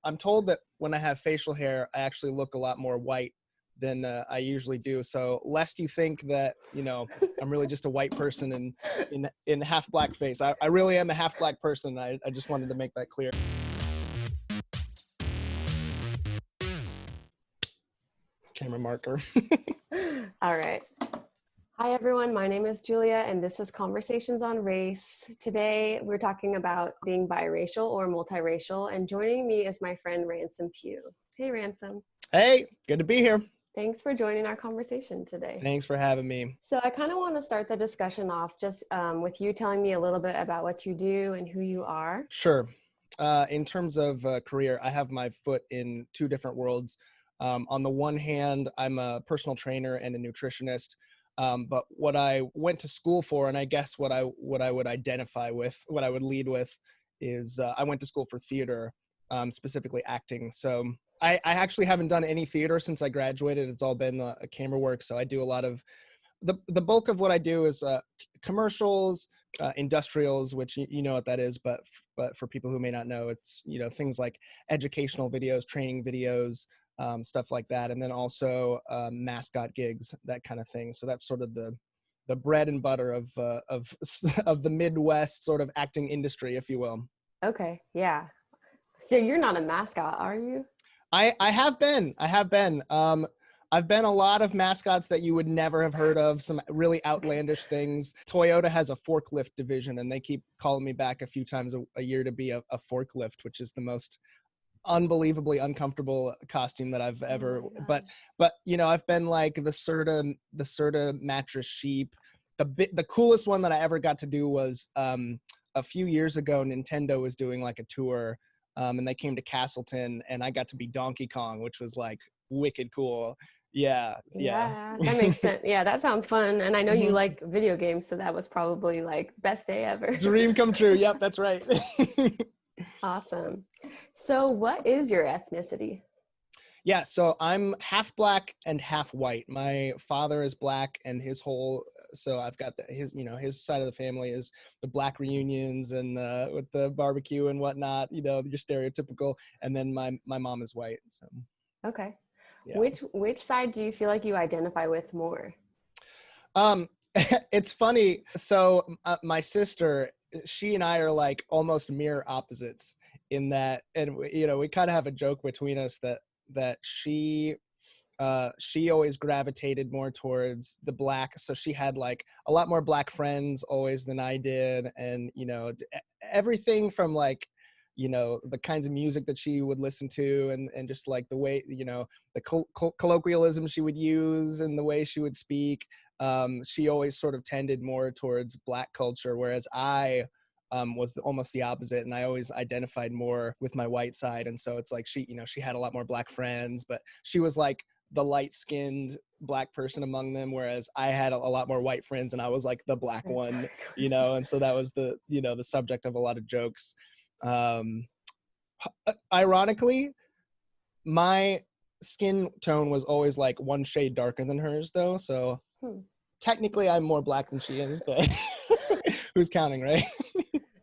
I'm told that when I have facial hair, I actually look a lot more white than I usually do. So lest you think that, I'm really just a white person in half black face. I really am a half black person. I just wanted to make that clear. Camera marker. All right. Hi, everyone. My name is Julia, and this is Conversations on Race. Today, we're talking about being biracial or multiracial, and joining me is my friend Ransom Pugh. Hey, Ransom. Hey, good to be here. Thanks for joining our conversation today. Thanks for having me. So I kind of want to start the discussion off just with you telling me a little bit about what you do and who you are. Sure. In terms of career, I have my foot in two different worlds. On the one hand, I'm a personal trainer and a nutritionist. But what I went to school for, and I guess what I would identify with, what I would lead with, is I went to school for theater, specifically acting. So I actually haven't done any theater since I graduated. It's all been a camera work. So I do a lot of the bulk of what I do is commercials, industrials, which you know what that is, but for people who may not know, it's things like educational videos, training videos, stuff like that, and then also mascot gigs, that kind of thing. So that's sort of the bread and butter of of the Midwest sort of acting industry, if you will. Okay, yeah. So you're not a mascot, are you? I have been. I've been a lot of mascots that you would never have heard of, some really outlandish things. Toyota has a forklift division, and they keep calling me back a few times a year to be a forklift, which is the most unbelievably uncomfortable costume that I've ever, but I've been like the Serta mattress sheep. The coolest one that I ever got to do was a few years ago, Nintendo was doing like a tour, and they came to Castleton, and I got to be Donkey Kong, which was like wicked cool. Yeah. That makes sense. Yeah, that sounds fun. And I know you like video games, so that was probably like best day ever. Dream come true. Yep, that's right. Awesome. So what is your ethnicity? Yeah, so I'm half black and half white. My father is black, and so I've got his side of the family is the black reunions and with the barbecue and whatnot, your stereotypical. And then my mom is white. So okay. Yeah. Which side do you feel like you identify with more? It's funny. So my sister, she and I are like almost mirror opposites in that, and we kind of have a joke between us that she always gravitated more towards the black. So she had like a lot more black friends always than I did, and everything from like the kinds of music that she would listen to, and just like the way the colloquialism she would use and the way she would speak. She always sort of tended more towards black culture, whereas I was almost the opposite, and I always identified more with my white side. And so it's like she had a lot more black friends, but she was like the light-skinned black person among them, whereas I had a lot more white friends, and I was like the black one, and so that was the subject of a lot of jokes. Ironically, my skin tone was always like one shade darker than hers, though, so technically I'm more black than she is, but who's counting, right?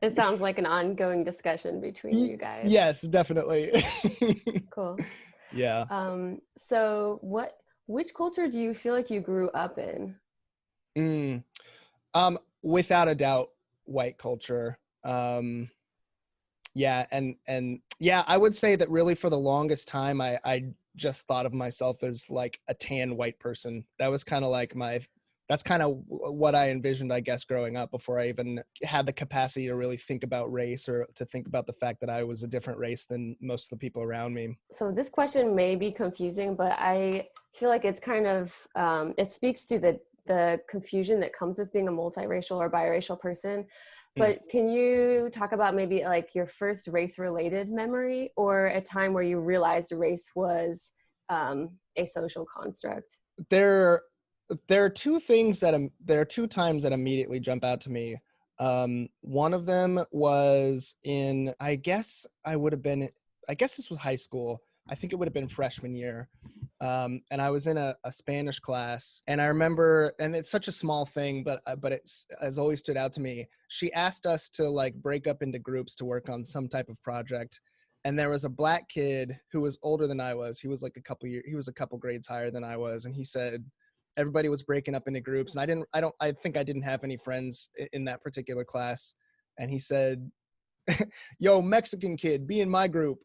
It sounds like an ongoing discussion between you guys. Yes, definitely. Cool. Yeah. So which culture do you feel like you grew up in? Without a doubt, white culture. Yeah, and yeah, I would say that really for the longest time, I just thought of myself as like a tan white person. That was kind of like that's kind of what I envisioned, I guess, growing up, before I even had the capacity to really think about race, or to think about the fact that I was a different race than most of the people around me. So this question may be confusing, but I feel like it's kind of, it speaks to the confusion that comes with being a multiracial or biracial person. But can you talk about maybe like your first race-related memory, or a time where you realized race was a social construct? There are two times that immediately jump out to me. One of them was I guess this was high school. I think it would have been freshman year. And I was in a Spanish class, and I remember, and it's such a small thing, but it's has always stood out to me. She asked us to like break up into groups to work on some type of project. and there was a black kid who was older than I was. He was like he was a couple grades higher than I was. And he said everybody was breaking up into groups. And I think I didn't have any friends in that particular class. And he said, yo, Mexican kid, be in my group.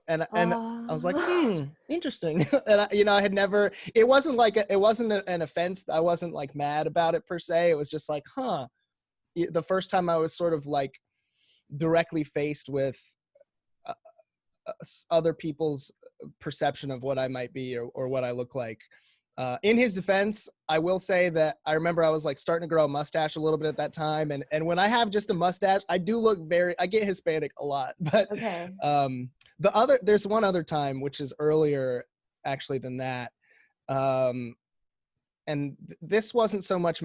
And I was like, Oh. interesting. And I had never, it wasn't like, it wasn't an offense. I wasn't like mad about it per se. It was just like, the first time I was sort of like directly faced with other people's perception of what I might be or what I look like. In his defense, I will say that I remember I was like starting to grow a mustache a little bit at that time. And when I have just a mustache, I do look I get Hispanic a lot. But Okay. there's one other time, which is earlier actually than that. And this wasn't so much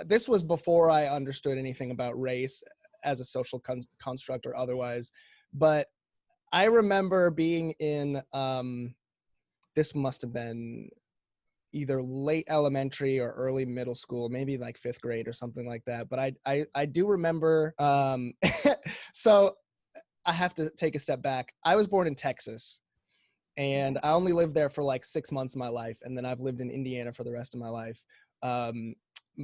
this was before I understood anything about race as a social construct or otherwise. But I remember being in, this must have been either late elementary or early middle school, maybe like 5th grade or something like that. But I do remember, so I have to take a step back. I was born in Texas, and I only lived there for like 6 months of my life. And then I've lived in Indiana for the rest of my life.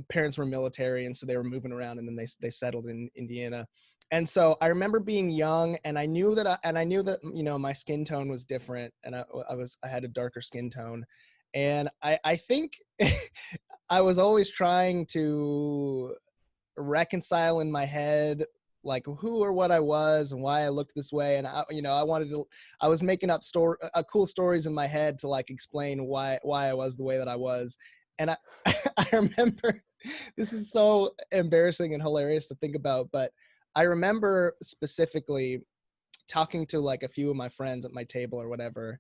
Parents were military, and so they were moving around, and then they settled in Indiana. And so I remember being young, and I knew that my skin tone was different, and I had a darker skin tone. And I think I was always trying to reconcile in my head like who or what I was and why I looked this way. And I was making up cool stories in my head to like explain why I was the way that I was. And I remember, this is so embarrassing and hilarious to think about, but I remember specifically talking to like a few of my friends at my table or whatever.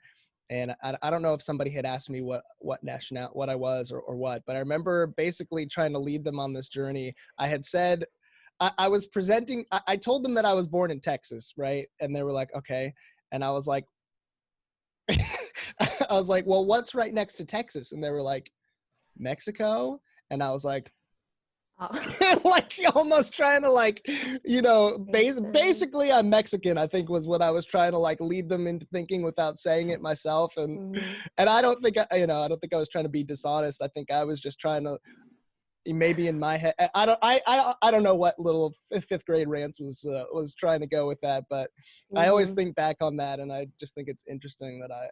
And I don't know if somebody had asked me what I was or what, but I remember basically trying to lead them on this journey. I had said, I was presenting, I told them that I was born in Texas, right? And they were like, okay. And I was like, well, what's right next to Texas? And they were like, Mexico. And I was like, like almost trying to like, basically I'm Mexican, I think was what I was trying to like lead them into thinking without saying it myself. And I don't think I don't think I was trying to be dishonest. I think I was just trying to, maybe in my head, I don't know what little 5th grade rants was trying to go with that, but I always think back on that, and I just think it's interesting that I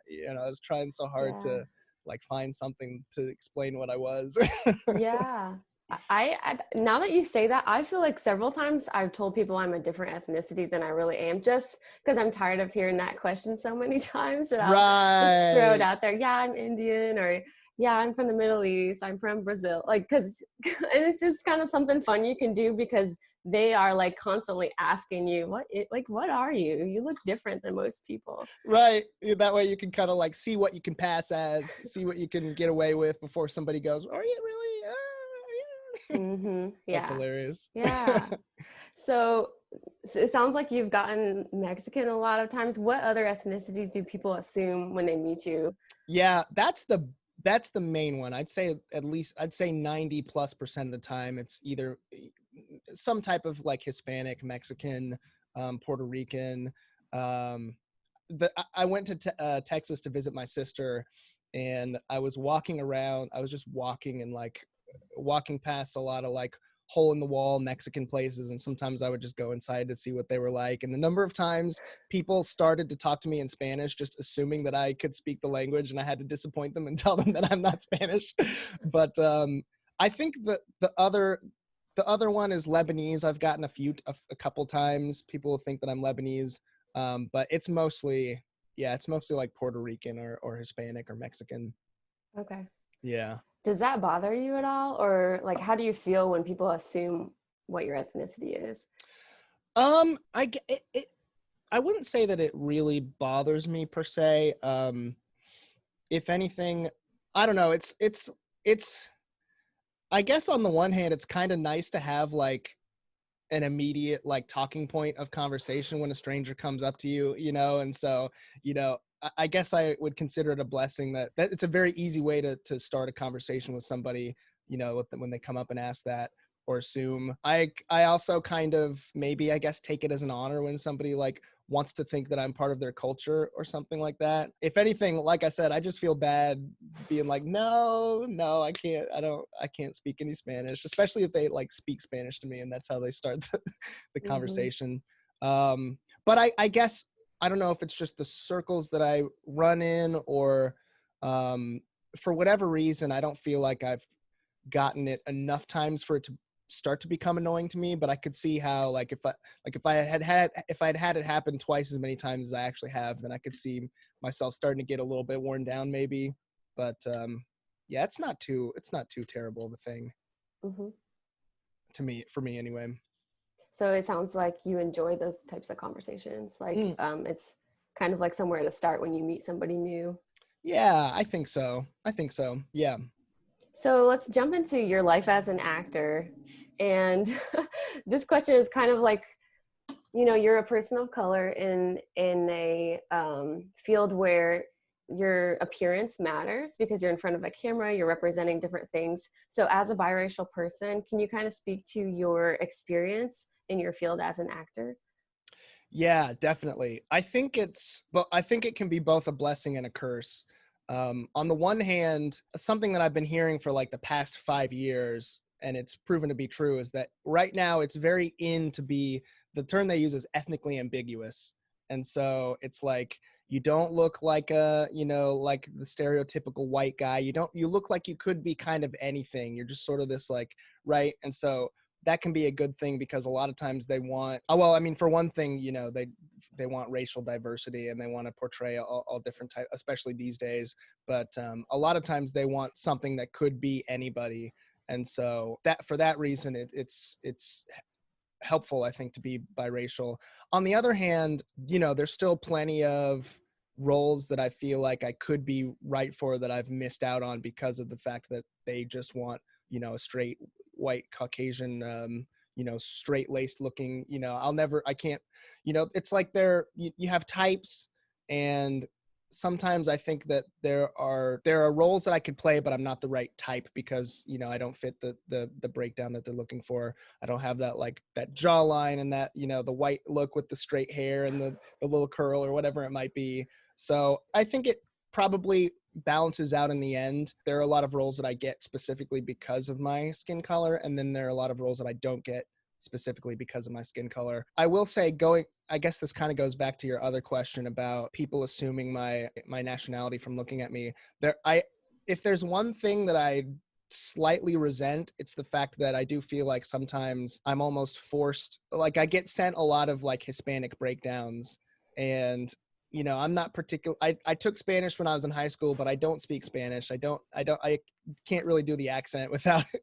was trying so hard to like find something to explain what I was. Yeah. I now that you say that, I feel like several times I've told people I'm a different ethnicity than I really am, just because I'm tired of hearing that question so many times that I'll just throw it out there. Yeah, I'm Indian, or yeah, I'm from the Middle East, I'm from Brazil. Like, and it's just kind of something fun you can do because they are like constantly asking you, what are you? You look different than most people. Right. That way you can kind of like see what you can pass as, see what you can get away with before somebody goes, are you really? Yeah. That's hilarious. Yeah. So it sounds like you've gotten Mexican a lot of times. What other ethnicities do people assume when they meet you? Yeah, that's the main one. I'd say 90+% of the time it's either some type of like Hispanic, Mexican, Puerto Rican. I went to Texas to visit my sister, and I was walking around. I was just walking and like walking past a lot of like hole in the wall Mexican places, and sometimes I would just go inside to see what they were like. And the number of times people started to talk to me in Spanish, just assuming that I could speak the language, and I had to disappoint them and tell them that I'm not Spanish. But I think the other one is Lebanese. I've gotten a couple times. People think that I'm Lebanese, but it's mostly like Puerto Rican or Hispanic or Mexican. Okay. Yeah. Does that bother you at all? Or like, how do you feel when people assume what your ethnicity is? I wouldn't say that it really bothers me per se. If anything, I don't know. It's I guess on the one hand, it's kind of nice to have like an immediate like talking point of conversation when a stranger comes up to you, and so, I guess I would consider it a blessing that it's a very easy way to start a conversation with somebody, when they come up and ask that or assume. I also kind of maybe I guess take it as an honor when somebody like wants to think that I'm part of their culture or something like that. If anything, like I said, I just feel bad being like, no, I can't speak any Spanish, especially if they like speak Spanish to me and that's how they start the Mm-hmm. conversation. But I guess, I don't know if it's just the circles that I run in, or um, for whatever reason, I don't feel like I've gotten it enough times for it to start to become annoying to me. But I could see how, like, if I'd had it happen twice as many times as I actually have, then I could see myself starting to get a little bit worn down maybe. But yeah, it's not too terrible of a thing Mm-hmm. to me, for me anyway. So it sounds like you enjoy those types of conversations. Like Mm, it's kind of like somewhere to start when you meet somebody new. yeah, I think so. I think so. Yeah. So let's jump into your life as an actor. And this question is kind of like, you know, you're a person of color in a field where your appearance matters because you're in front of a camera, you're representing different things. So as a biracial person, can you kind of speak to your experience in your field as an actor? Yeah, definitely. I think it can be both a blessing and a curse. On the one hand, something that I've been hearing for like the past 5 years, and it's proven to be true, is that right now it's very in to be, the term they use is ethnically ambiguous. And so it's like, you don't look like like the stereotypical white guy. You look like you could be kind of anything. You're just sort of this like, right? And so that can be a good thing because a lot of times they want, oh, well, I mean, for one thing, they want racial diversity and they want to portray all different types, especially these days. But a lot of times they want something that could be anybody. And so that, for that reason, it's helpful, I think, to be biracial. On the other hand, there's still plenty of roles that I feel like I could be right for that I've missed out on because of the fact that they just want, a straight white Caucasian, straight laced looking, I can't, it's like you have types, and sometimes I think that there are roles that I could play, but I'm not the right type because, I don't fit the breakdown that they're looking for. I don't have that, like, that jawline and that, the white look with the straight hair and the little curl or whatever it might be. So I think it probably balances out in the end. There are a lot of roles that I get specifically because of my skin color, and then there are a lot of roles that I don't get specifically because of my skin color. I will say, I guess this kind of goes back to your other question about people assuming my nationality from looking at me. If there's one thing that I slightly resent, it's the fact that I do feel like sometimes I'm almost forced, like I get sent a lot of like Hispanic breakdowns, and I'm not particular. I took Spanish when I was in high school, but I don't speak Spanish. I can't really do the accent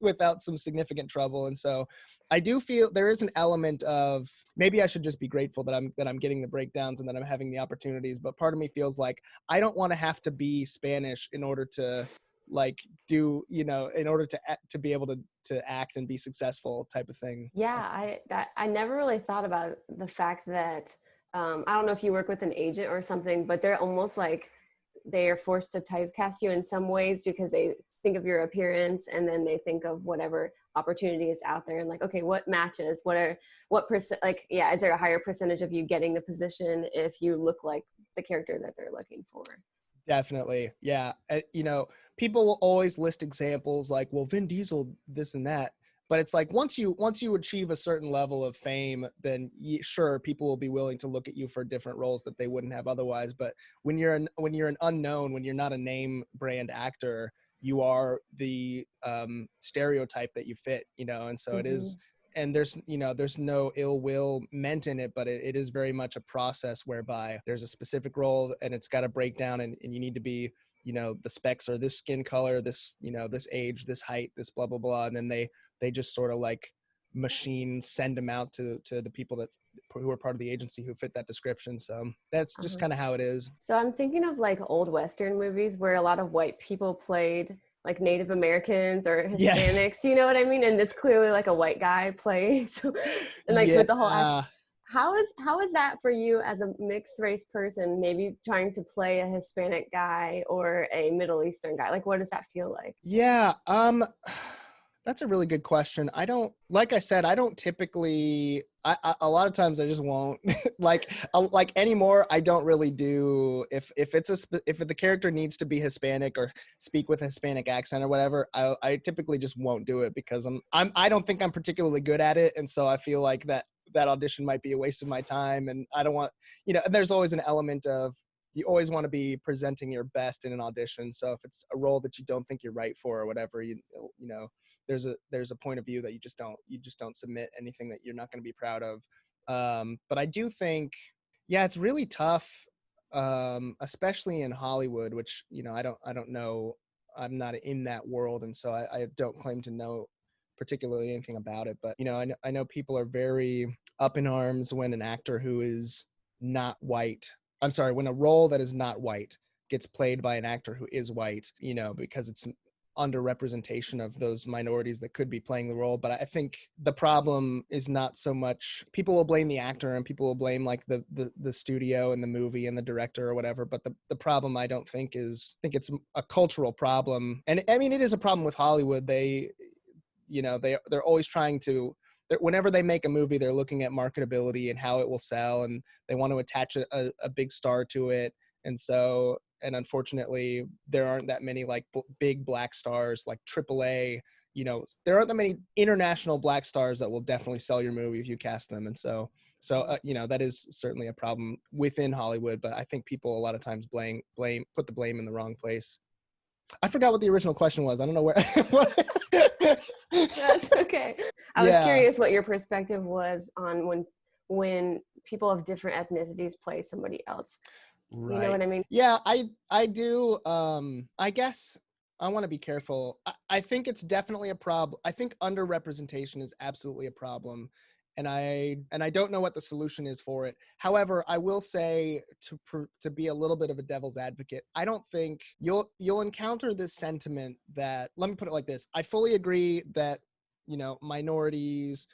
without some significant trouble. And so I do feel there is an element of, maybe I should just be grateful that I'm getting the breakdowns and that I'm having the opportunities. But part of me feels like I don't want to have to be Spanish in order to like in order to be able to act and be successful, type of thing. Yeah, I never really thought about the fact that I don't know if you work with an agent or something, but they're almost like they are forced to typecast you in some ways because they think of your appearance and then they think of whatever opportunity is out there and like, okay, what matches? What percent? Like, yeah, is there a higher percentage of you getting the position if you look like the character that they're looking for? Definitely. Yeah. People will always list examples like, well, Vin Diesel, this and that. But it's like, once you achieve a certain level of fame, then sure, people will be willing to look at you for different roles that they wouldn't have otherwise. But when you're an unknown, when you're not a name brand actor, you are the stereotype that you fit, and so it Mm-hmm. is. And there's no ill will meant in it, but it is very much a process whereby there's a specific role and it's got to break down, and you need to be, the specs are this skin color, this, this age, this height, this blah blah blah, and then they just sort of like machine send them out to the people who are part of the agency who fit that description. So that's just Uh-huh. kind of how it is. So I'm thinking of like old Western movies where a lot of white people played like Native Americans or Yes. Hispanics, you know what I mean? And it's clearly like a white guy playing. So, and like Yeah. with the whole act, how is that for you as a mixed race person, maybe trying to play a Hispanic guy or a Middle Eastern guy? Like, what does that feel like? Yeah. That's a really good question. I don't, like I said, I don't typically, a lot of times I just won't like anymore. I don't really do, if it's if the character needs to be Hispanic or speak with a Hispanic accent or whatever, I typically just won't do it because I don't think I'm particularly good at it. And so I feel like that audition might be a waste of my time. And I don't want, and there's always an element of, you always want to be presenting your best in an audition. So if it's a role that you don't think you're right for or whatever, there's a point of view that you just don't submit anything that you're not going to be proud of. But I do think, yeah, it's really tough, especially in Hollywood, which I don't know. I'm not in that world, and so I don't claim to know particularly anything about it. But I know people are very up in arms when an actor who is not white. I'm sorry, when a role that is not white gets played by an actor who is white, because it's underrepresentation of those minorities that could be playing the role. But I think the problem is not so much, people will blame the actor and people will blame like the studio and the movie and the director or whatever. But the problem, I don't think it's a cultural problem. And I mean, it is a problem with Hollywood. They're always trying to, whenever they make a movie, they're looking at marketability and how it will sell, and they want to attach a big star to it. And unfortunately, there aren't that many like big black stars like AAA. There aren't that many international black stars that will definitely sell your movie if you cast them. And so that is certainly a problem within Hollywood. But I think people a lot of times put the blame in the wrong place. I forgot what the original question was. I don't know where. That's okay. I was curious what your perspective was on when people of different ethnicities play somebody else. Right. You know what I mean? Yeah, I do. I guess I want to be careful. I think it's definitely a problem. I think underrepresentation is absolutely a problem. And I don't know what the solution is for it. However, I will say, to be a little bit of a devil's advocate, I don't think you'll encounter this sentiment that, let me put it like this. I fully agree that, minorities,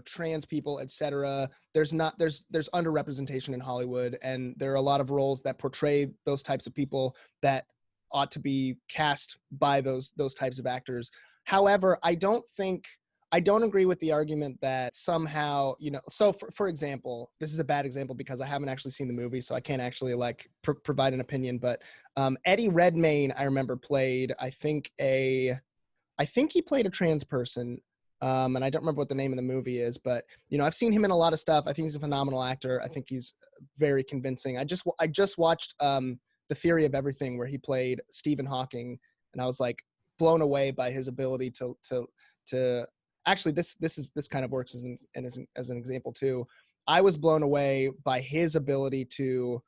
trans people, etc. There's underrepresentation in Hollywood, and there are a lot of roles that portray those types of people that ought to be cast by those types of actors. However, I don't agree with the argument that somehow, so for example, this is a bad example because I haven't actually seen the movie, so I can't actually provide an opinion, but Eddie Redmayne, I remember played, I think he played a trans person, and I don't remember what the name of the movie is, but I've seen him in a lot of stuff. I think he's a phenomenal actor. I think he's very convincing. I just watched The Theory of Everything, where he played Stephen Hawking, and I was like blown away by his ability to actually, this kind of works as an example too. I was blown away by his ability to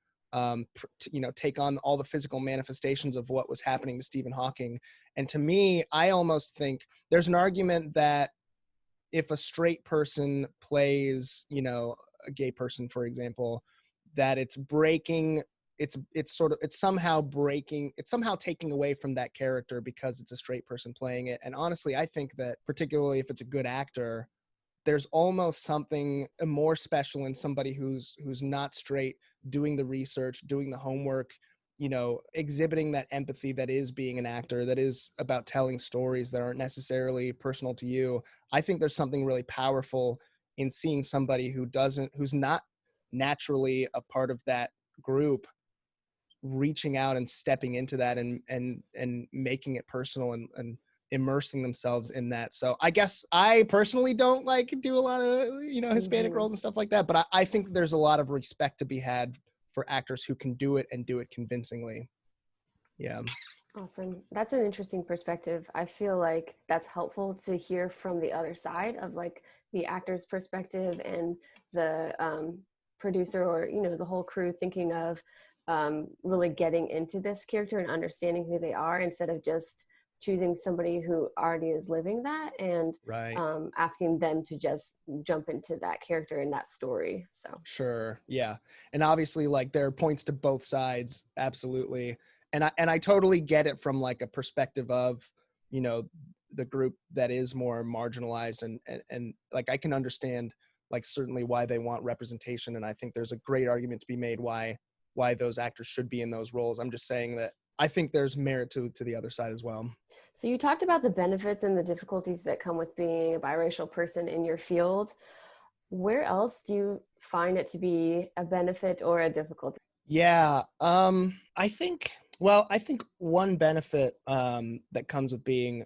take on all the physical manifestations of what was happening to Stephen Hawking. And to me, I almost think there's an argument that if a straight person plays, a gay person, for example, that it's somehow taking away from that character because it's a straight person playing it. And honestly, I think that particularly if it's a good actor, there's almost something more special in somebody who's not straight, doing the research, doing the homework, exhibiting that empathy that is being an actor, that is about telling stories that aren't necessarily personal to you. I think there's something really powerful in seeing somebody who's not naturally a part of that group reaching out and stepping into that and making it personal and immersing themselves in that. So I guess I personally don't do a lot of Hispanic roles and stuff like that, but I think there's a lot of respect to be had for actors who can do it and do it convincingly. Yeah. Awesome. That's an interesting perspective. I feel like that's helpful to hear from the other side of the actor's perspective and the producer or the whole crew thinking of really getting into this character and understanding who they are instead of just choosing somebody who already is living that and right. Asking them to just jump into that character and that story. So sure. Yeah. And obviously there are points to both sides. Absolutely. And I totally get it from a perspective of, the group that is more marginalized and I can understand certainly why they want representation. And I think there's a great argument to be made why those actors should be in those roles. I'm just saying that I think there's merit to the other side as well. So you talked about the benefits and the difficulties that come with being a biracial person in your field. Where else do you find it to be a benefit or a difficulty? Yeah, I think one benefit that comes with being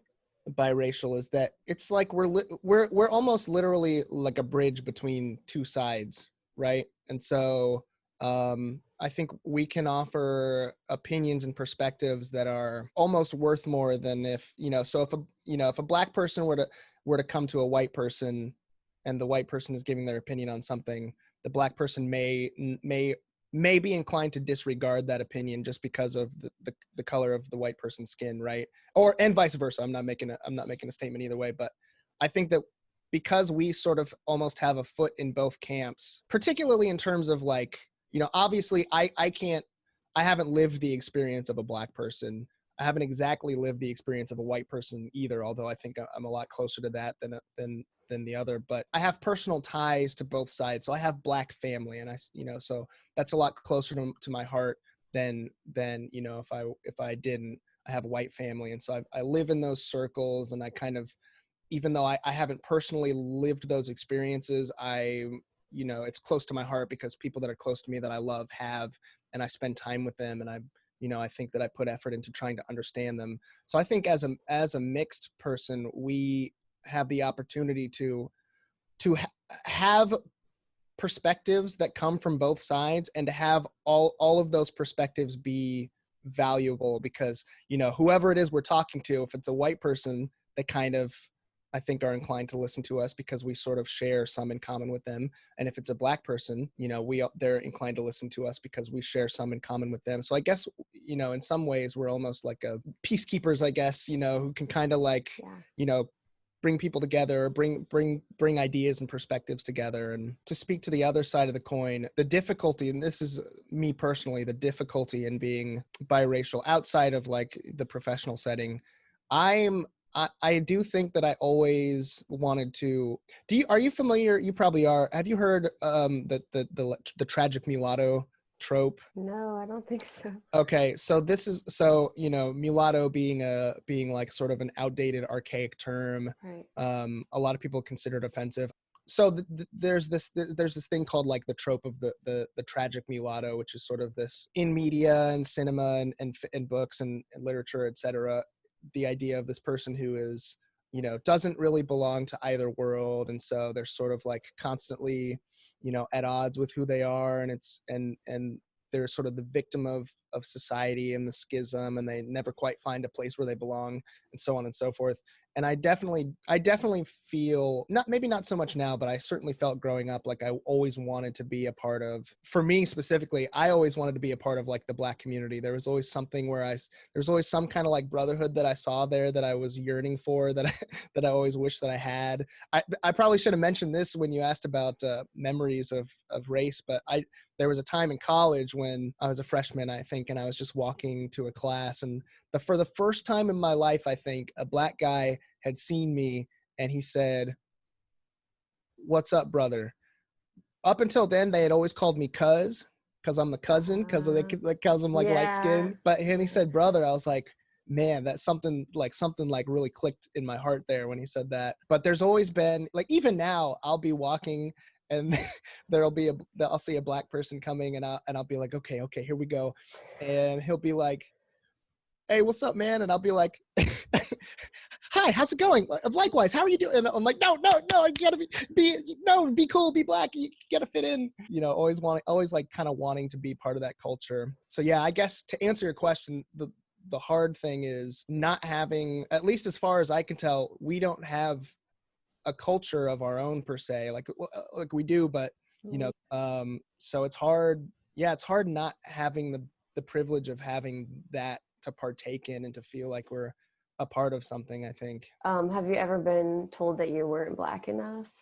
biracial is that it's like we're almost literally like a bridge between two sides, right? And so I think we can offer opinions and perspectives that are almost worth more than if, so if if a black person were to come to a white person and the white person is giving their opinion on something, the black person may be inclined to disregard that opinion just because of the color of the white person's skin, right? Or and vice versa. I'm not making a statement either way, but I think that because we sort of almost have a foot in both camps, particularly in terms of like, obviously I haven't lived the experience of a black person. I haven't exactly lived the experience of a white person either, although I think I'm a lot closer to that than the other. But I have personal ties to both sides. So I have black family, and so that's a lot closer to my heart than if I didn't. I have a white family, and so I live in those circles, and I kind of, even though I haven't personally lived those experiences, it's close to my heart because people that are close to me that I love have, and I spend time with them, and I think that I put effort into trying to understand them. So I think as a mixed person, we have the opportunity to have perspectives that come from both sides, and to have all of those perspectives be valuable, because whoever it is we're talking to, if it's a white person, they kind of, I think, are inclined to listen to us because we sort of share some in common with them. And if it's a black person, they're inclined to listen to us because we share some in common with them. So I guess, in some ways we're almost like a peacekeepers, I guess, who can kind of like, bring people together, bring ideas and perspectives together. And to speak to the other side of the coin, the difficulty, and this is me personally, the difficulty in being biracial outside of like the professional setting, I do think that I always wanted to. Are you familiar? You probably are. Have you heard the tragic mulatto trope? No, I don't think so. Okay, so mulatto being like sort of an outdated, archaic term. Right. A lot of people consider it offensive. So there's this thing called like the trope of the tragic mulatto, which is sort of this in media and cinema and books and literature, etc. The idea of this person who is, doesn't really belong to either world, and so they're sort of like constantly, at odds with who they are, and they're sort of the victim of society and the schism, and they never quite find a place where they belong, and so on and so forth. And I definitely feel, maybe not so much now, but I certainly felt growing up like I always wanted to be a part of, for me specifically, I always wanted to be a part of like the Black community. There was always something there's always some kind of like brotherhood that I saw there that I was yearning for, that that I always wished that I had. I probably should have mentioned this when you asked about memories of race, but there was a time in college when I was a freshman, I think, and I was just walking to a class, and for the first time in my life, I think, a Black guy had seen me, and he said, "What's up, brother?" Up until then, they had always called me cuz, because I'm the cousin, because I'm like light skinned. But when he said brother, I was like, man, that's something like really clicked in my heart there when he said that. But there's always been, like, even now, I'll be walking and I'll see a Black person coming, and I'll be like, okay, here we go. And he'll be like, "Hey, what's up, man?" And I'll be like, "Hi, how's it going? Likewise, how are you doing?" And I'm like, no, I gotta be cool, be Black. You gotta fit in. Always like kind of wanting to be part of that culture. So yeah, I guess to answer your question, the hard thing is not having, at least as far as I can tell, we don't have a culture of our own per se. Like we do, but so it's hard. Yeah, it's hard not having the privilege of having that to partake in and to feel like we're a part of something, I think. Have you ever been told that you weren't Black enough?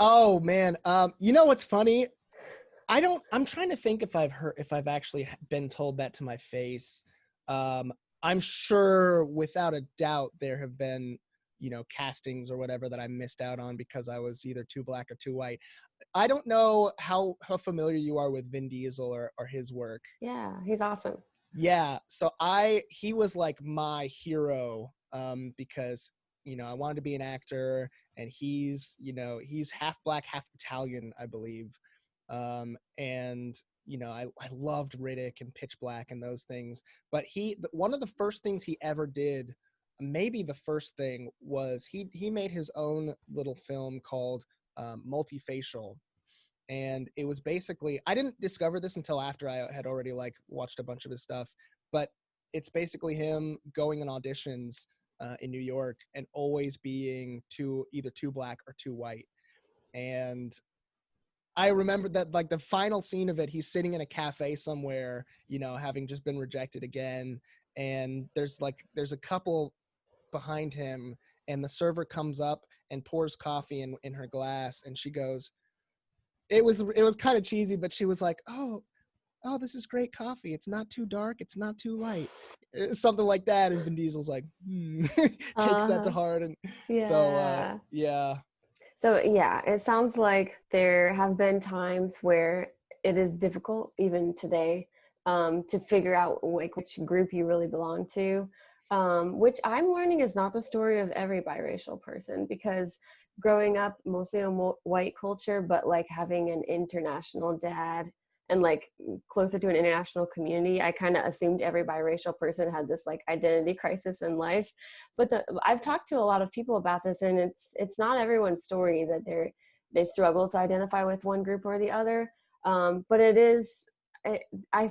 Oh man. What's funny? I'm trying to think if I've actually been told that to my face. I'm sure without a doubt there have been, castings or whatever that I missed out on because I was either too Black or too white. I don't know how familiar you are with Vin Diesel or his work. Yeah, he's awesome. Yeah, so he was like my hero, because I wanted to be an actor, and he's half black, half Italian, I believe. And I loved Riddick and Pitch Black and those things. But one of the first things he ever did, maybe the first thing, was he made his own little film called Multifacial. And it was basically, I didn't discover this until after I had already like watched a bunch of his stuff, but it's basically him going in auditions in New York and always being either too black or too white. And I remember that, like, the final scene of it, he's sitting in a cafe somewhere, having just been rejected again, and there's a couple behind him, and the server comes up and pours coffee in her glass, and she goes, it was kind of cheesy, but she was like, oh, this is great coffee. It's not too dark. It's not too light. Something like that. And Vin Diesel's like, takes that to Uh, heart. And so, yeah. yeah. So yeah, it sounds like there have been times where it is difficult, even today, to figure out like which group you really belong to. Which I'm learning is not the story of every biracial person, because growing up mostly in white culture, but like having an international dad and like closer to an international community, I kind of assumed every biracial person had this like identity crisis in life. But I've talked to a lot of people about this, and it's not everyone's story that they struggle to identify with one group or the other. But it is. I,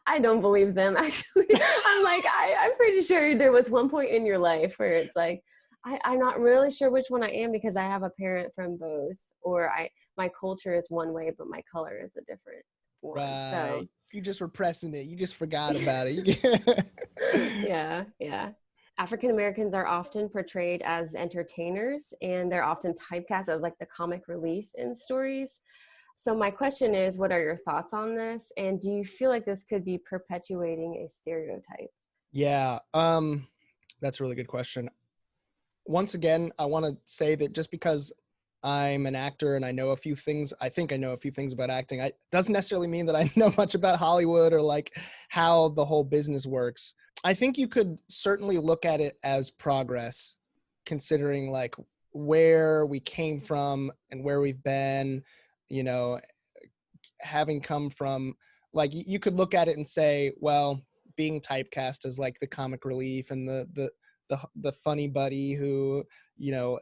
I don't believe them, actually. I'm like, I'm pretty sure there was one point in your life where it's like, I'm not really sure which one I am, because I have a parent from both, or my culture is one way, but my color is a different one. Right. So You just repressing it. You just forgot about it. yeah, yeah. African Americans are often portrayed as entertainers, and they're often typecast as like the comic relief in stories. So my question is, what are your thoughts on this? And do you feel like this could be perpetuating a stereotype? Yeah. That's a really good question. Once again, I want to say that just because I'm an actor and I know a few things, I think I know a few things about acting, I doesn't necessarily mean that I know much about Hollywood or like how the whole business works. I think you could certainly look at it as progress, considering like where we came from and where we've been, you know, having come from, like, you could look at it and say, well, being typecast as like the comic relief and the funny buddy who, you know,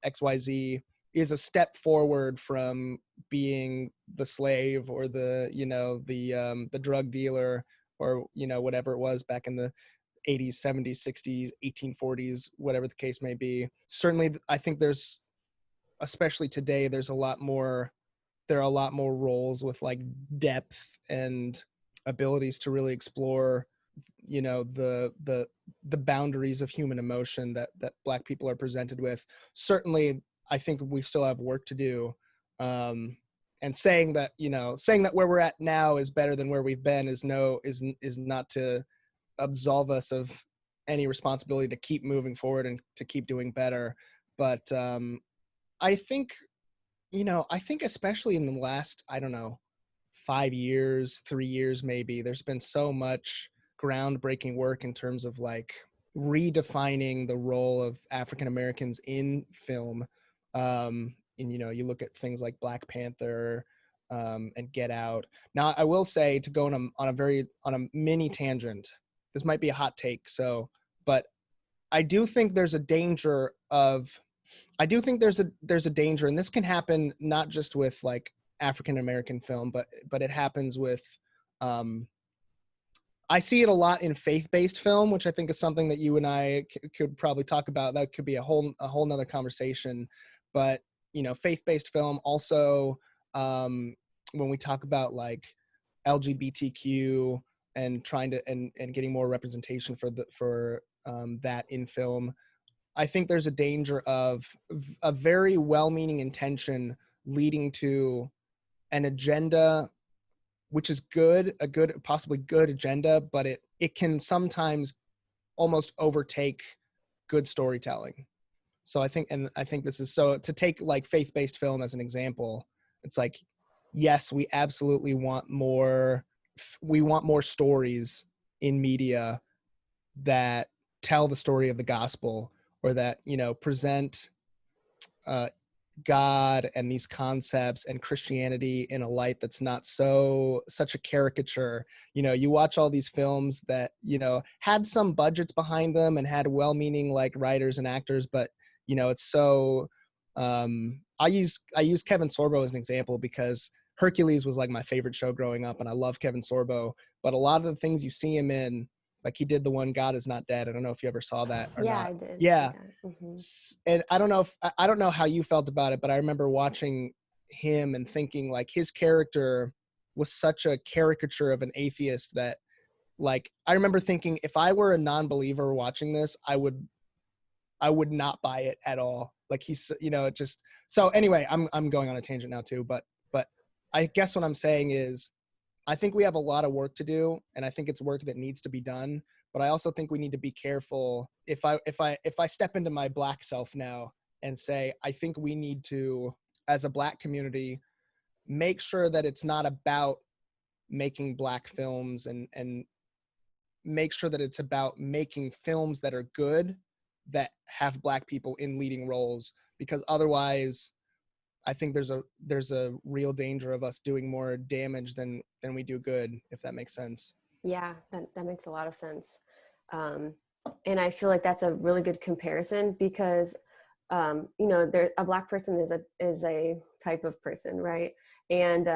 XYZ, is a step forward from being the slave or the drug dealer, or whatever it was back in the 80s, 70s, 60s, 1840s, whatever the case may be. Certainly, I think especially today, there are a lot more roles with like depth and abilities to really explore the boundaries of human emotion that Black people are presented with. Certainly, I think we still have work to do. And saying that where we're at now is better than where we've been is not to absolve us of any responsibility to keep moving forward and to keep doing better. But I think I think especially in the last, I don't know, 5 years, 3 years maybe, there's been so much groundbreaking work in terms of like redefining the role of African Americans in film. And you look at things like Black Panther, and Get Out. Now, I will say, to go on a mini tangent, this might be a hot take, but I do think there's a danger of I do think there's a danger, and this can happen not just with like African American film, but it happens with, um, I see it a lot in faith-based film, which I think is something that you and I could probably talk about. That could be a whole nother conversation. But faith-based film also, when we talk about like LGBTQ and trying to and getting more representation for that in film, I think there's a danger of a very well-meaning intention leading to an agenda, which is good, possibly good agenda, but it can sometimes almost overtake good storytelling. So I think this is, so to take like faith-based film as an example, it's like, yes, we absolutely want more we want more stories in media that tell the story of the gospel, or that, you know, present God and these concepts and Christianity in a light that's not such a caricature. You know, you watch all these films that, you know, had some budgets behind them and had well-meaning like writers and actors, but, you know, it's so I use Kevin Sorbo as an example because Hercules was like my favorite show growing up, and I love Kevin Sorbo, but a lot of the things you see him in, like he did the one God Is Not Dead. I don't know if you ever saw that or Yeah, not. I did. Yeah. Mm-hmm. And I don't know how you felt about it, but I remember watching him and thinking like his character was such a caricature of an atheist that, like, I remember thinking if I were a non-believer watching this, I would not buy it at all. Like he's, you know, it just, so anyway, I'm going on a tangent now too, but I guess what I'm saying is I think we have a lot of work to do, and I think it's work that needs to be done. But I also think we need to be careful. If I step into my Black self now and say, I think we need to, as a Black community, make sure that it's not about making Black films, and make sure that it's about making films that are good, that have Black people in leading roles, because otherwise I think there's a real danger of us doing more damage than we do good, if that makes sense. Yeah, that makes a lot of sense. And I feel like that's a really good comparison because, you know, a Black person is a type of person, right? And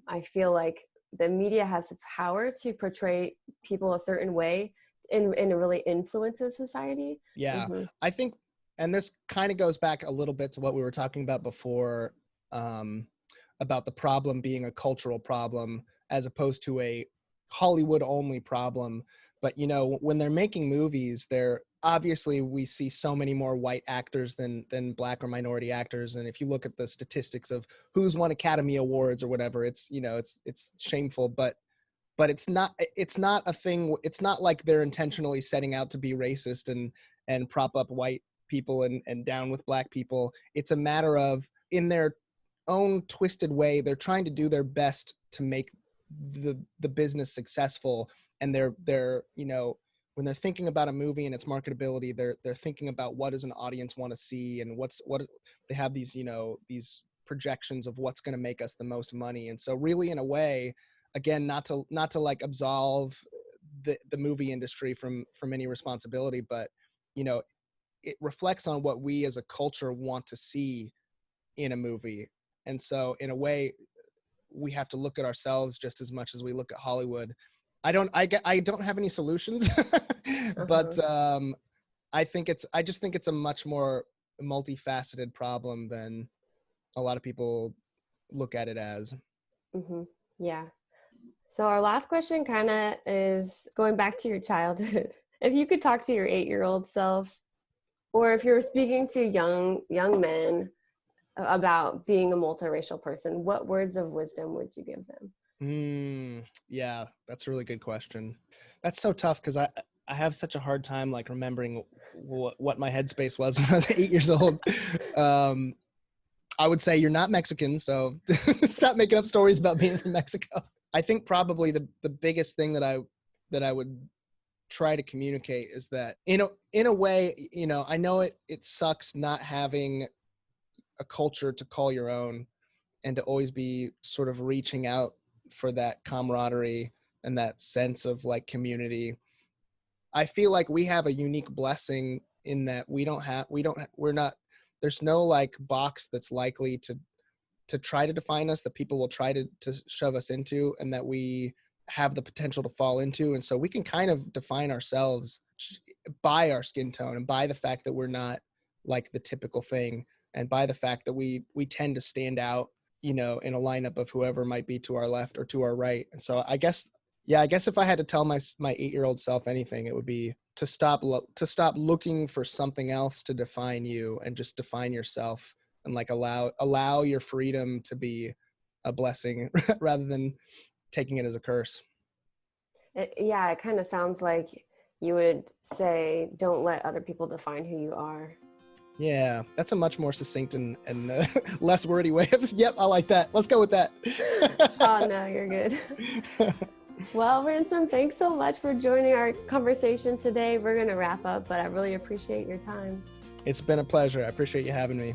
I feel like the media has the power to portray people a certain way and it really influences society. Yeah, Mm-hmm. I think, and this kind of goes back a little bit to what we were talking about before, about the problem being a cultural problem as opposed to a Hollywood only problem. But, you know, when they're making movies, they're obviously, we see so many more white actors than Black or minority actors. And if you look at the statistics of who's won Academy Awards or whatever, it's, you know, it's shameful, but it's not a thing. It's not like they're intentionally setting out to be racist and prop up white people and down with Black people. It's a matter of, in their own twisted way, they're trying to do their best to make the business successful. And they're, you know, when they're thinking about a movie and its marketability, they're thinking about what does an audience want to see, and what they have these, you know, these projections of what's going to make us the most money. And so really, in a way, again, not to like absolve the movie industry from any responsibility, but, you know, it reflects on what we as a culture want to see in a movie. And so in a way, we have to look at ourselves just as much as we look at Hollywood. I don't have any solutions, but I just think it's a much more multifaceted problem than a lot of people look at it as. Mm-hmm. Yeah. So our last question kind of is going back to your childhood. If you could talk to your 8-year-old self, or if you're speaking to young men about being a multiracial person, what words of wisdom would you give them? Yeah, that's a really good question. That's so tough because I have such a hard time like remembering what my headspace was when I was 8 years old. I would say you're not Mexican, so stop making up stories about being from Mexico. I think probably the biggest thing that I would try to communicate is that in a way, you know, I know it sucks not having a culture to call your own, and to always be sort of reaching out for that camaraderie and that sense of like community. I feel like we have a unique blessing in that we're not, there's no like box that's likely to try to define us, that people will try to shove us into, and that we have the potential to fall into. And so we can kind of define ourselves by our skin tone, and by the fact that we're not like the typical thing, and by the fact that we tend to stand out, you know, in a lineup of whoever might be to our left or to our right. And so I guess if I had to tell my 8-year-old self anything, it would be to stop looking for something else to define you, and just define yourself, and like allow your freedom to be a blessing rather than taking it as a curse. It kind of sounds like you would say, don't let other people define who you are. Yeah, that's a much more succinct and less wordy way of, yep, I like that. Let's go with that. Oh, no, you're good. Well, Ransom, thanks so much for joining our conversation today. We're going to wrap up, but I really appreciate your time. It's been a pleasure. I appreciate you having me.